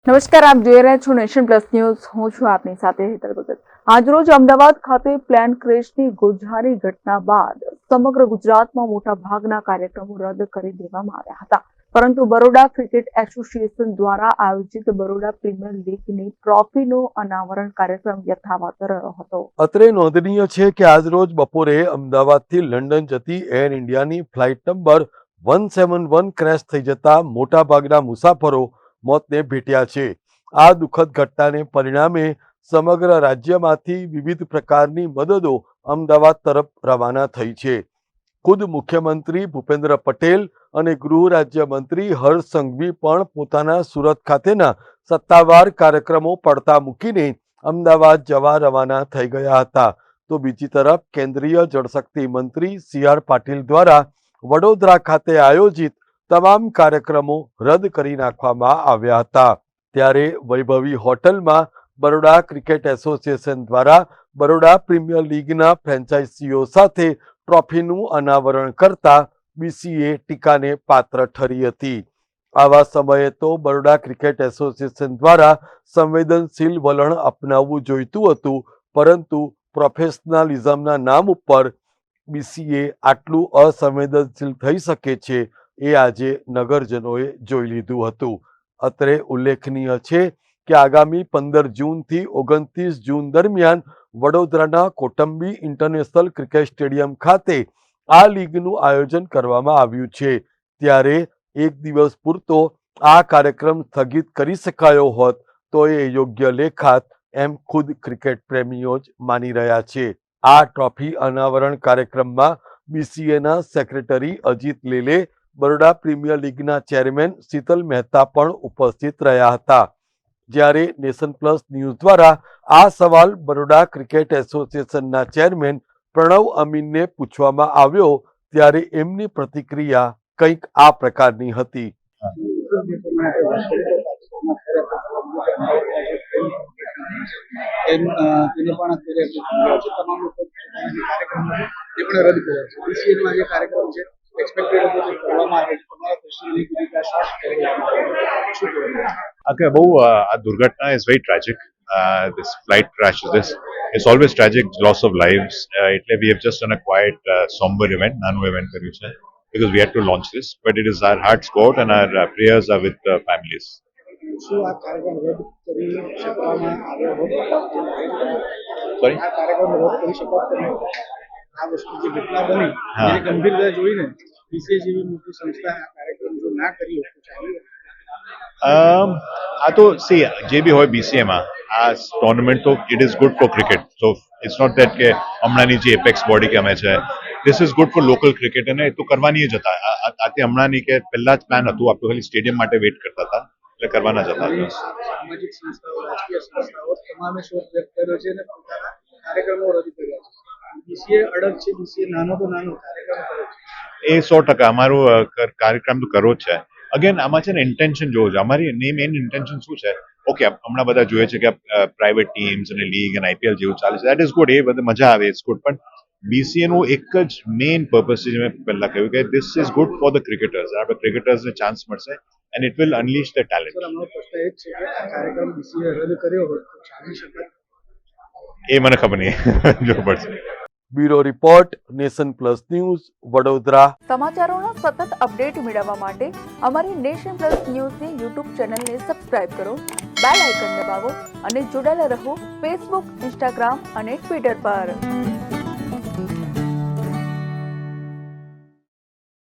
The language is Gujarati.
નમસ્કાર, આપ જોઈ રહ્યા છો નેશન પ્લસ ન્યૂઝ. હું છું આપની સાથે હેતલ ભગત. આજરોજ અમદાવાદ ખાતે પ્લેન ક્રેશની ગોઝારી ઘટના બાદ સમગ્ર ગુજરાતમાં મોટા ભાગના કાર્યક્રમો રદ કરી દેવામાં આવ્યા હતા, પરંતુ બરોડા ક્રિકેટ એસોસિએશન દ્વારા આયોજિત બરોડા પ્રીમિયર લીગની ટ્રોફીનો અનાવરણ કાર્યક્રમ યથાવત રહ્યો હતો. અત્રે નોંધનીય છે કે આજરોજ બપોરે અમદાવાદથી લંડન જતી એર ઇન્ડિયાની ફ્લાઇટ નંબર 171 ક્રેશ થઈ જતા મોટા ભાગના મુસાફરો મોતને ભેટ્યા છે. આ દુઃખદ ઘટનાને પરિણામે સમગ્ર રાજ્યમાંથી વિવિધ પ્રકારની મદદો અમદાવાદ તરફ રવાના થઈ છે. ખુદ મુખ્યમંત્રી ભૂપેન્દ્ર પટેલ અને ગૃહ રાજ્યમંત્રી હર્ષ સંઘવી પણ પોતાના સુરત ખાતેના સત્તાવાર કાર્યક્રમો પડતા મૂકીને અમદાવાદ જવા રવાના થઈ ગયા હતા. તો બીજી તરફ કેન્દ્રીય જળશક્તિ મંત્રી CR પાટીલ દ્વારા વડોદરા ખાતે આયોજિત તમામ કાર્યક્રમો રદ કરી નાખવામાં આવ્યા હતા. ત્યારે વૈભવી હોટલમાં બરોડા ક્રિકેટ એસોસિએશન દ્વારા બરોડા પ્રીમિયર લીગના ફ્રેન્ચાઇઝીઓ સાથે ટ્રોફીનું અનાવરણ કરતા BCA ટીકાને પાત્ર ઠરી હતી. આવા સમયે તો બરોડા ક્રિકેટ એસોસિએશન દ્વારા સંવેદનશીલ વલણ અપનાવવું જોઈતું હતું, પરંતુ પ્રોફેશનલિઝમના નામ ઉપર BCA આટલું અસંવેદનશીલ થઈ શકે છે એ આજે નગરજનોએ જોઈ લીધું હતું. અત્રે ઉલ્લેખનીય છે કે આગામી 15 જૂનથી 29 જૂન દરમિયાન વડોદરાના કોટંબી ઇન્ટરનેશનલ ક્રિકેટ સ્ટેડિયમ ખાતે આ લીગનું આયોજન કરવામાં આવ્યું છે. ત્યારે એક દિવસ પૂરતો આ કાર્યક્રમ સ્થગિત કરી શકાયો હોત તો એ યોગ્ય લેખાત, એમ ખુદ ક્રિકેટ પ્રેમીઓ જ માની રહ્યા છે. આ ટ્રોફી અનાવરણ કાર્યક્રમમાં BCAના સેક્રેટરી અજીત લેલે, બરોડા પ્રીમિયર લીગના ચેરમેન શીતલ મહેતા પણ ઉપસ્થિત રહ્યા હતા. જ્યારે નેશન પ્લસ ન્યૂઝ દ્વારા આ સવાલ બરોડા ક્રિકેટ એસોસિએશનના ચેરમેન પ્રણવ અમીનને પૂછવામાં આવ્યો ત્યારે એમની પ્રતિક્રિયા કંઈક આ પ્રકારની હતી. Okay, Durgatna is very tragic. This flight crash it's always tragic, loss of lives. We have just done a quiet, somber event, nano event because we had to launch this. But it is our hearts go out and our prayers are with the families. See, JB hoy BCA માં આ ટુર્નામેન્ટ તો it is good for cricket. So it's not that કે હમણાંની જે એપેક્સ બોડી કે અમે છે, this is good for local cricket અને એ તો કરવાની જ હતા. આતે હમણાંની કે પહેલા જ પ્લાન હતું, આપણે ખાલી સ્ટેડિયમ માટે વેઇટ કરતા હતા, એટલે કરવાના જ હતા. સામાજિક સંસ્થાઓ, રાજકીય સંસ્થાઓ તમામે શોધ વ્યક્ત કર્યો છે અને પોતાના કાર્યક્રમો રદ કર્યા છે. BCA અડગ છે, BCA નાનો તો નાનો કાર્યક્રમ કરે છે. એ 100% અમારો કાર્યક્રમ તો કરવો જ છે. અગેન આમાં છે ને ઇન્ટેન્શન જોવું છે. અમારી મેઇન ઇન્ટેન્શન શું છે? ઓકે, હમણાં બધા જોઈએ છે કે પ્રાઇવેટ ટીમ્સ અને લીગ અને IPL જેવું ચાલે છે, દેટ ઇઝ ગુડ, એ બધું મજા આવે, ઇટ્સ ગુડ, પણ BCA નું એક જ મેઇન પર્પસ છે, મેં પહેલા કહ્યું કે this is good for the cricketers. આપણે ક્રિકેટર્સને ચાન્સ મળશે and it will unleash the talent. કાર્યક્રમ BCA રદ કર્યો હોય તો ચાલી શકે? એ મને ખબર નહીં, જોવું પડશે. Bureau report, nation plus news, Vadodara. સમાચારોના સતત અપડેટ મેળવવા માટે અમારી નેશન પ્લસ ન્યૂઝની YouTube ચેનલને સબસ્ક્રાઇબ કરો, બેલ આઇકન દબાવો અને જોડાયેલા રહો Facebook, Instagram અને Twitter પર.